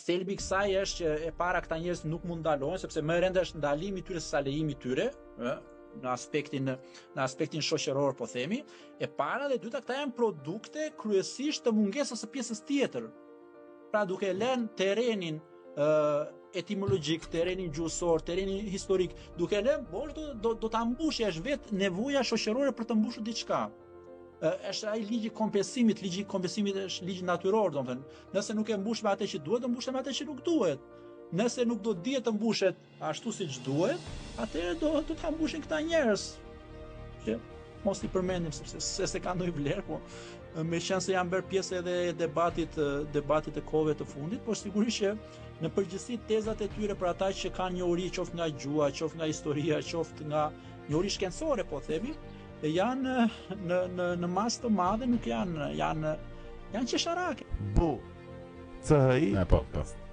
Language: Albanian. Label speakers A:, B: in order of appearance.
A: thelbi i kësaj është që e para këta njerëz nuk mund ndalohen sepse më e rënda është ndalimi i tyre se sa lejimi i tyre, në aspektin shoqëror po themi. E para dhe dyta, këta janë produkte kryesisht të mungesës së pjesës tjetër. Pra duke lënë terrenin etimologjik, terrenin gjuhësor, terrenin historik, duke lënë do ta mbushë, është vetë nevoja shoqërore për të mbushur diçka. Është ai ligji kompensimit është ligj natyror, domethënë. Nëse nuk e mbush me atë që duhet, do mbushet me atë që nuk duhet. Nëse nuk do dihet të mbushet ashtu siç duhet, atëherë do ta mbushin këta njerëz. Që mos i përmendim sepse se ka ndonjë vlerë, po meqenëse se janë bërë pjesë edhe e debatit të kohëve të fundit, por sigurisht që në përgjithësi tezat e tyre për ata që kanë njohuri qoftë nga gjuha, qoftë nga historia, qoftë nga njohuri shkencore, po themi, janë në masë të madhe, nuk janë qesharake.
B: Bu. CHI podcast.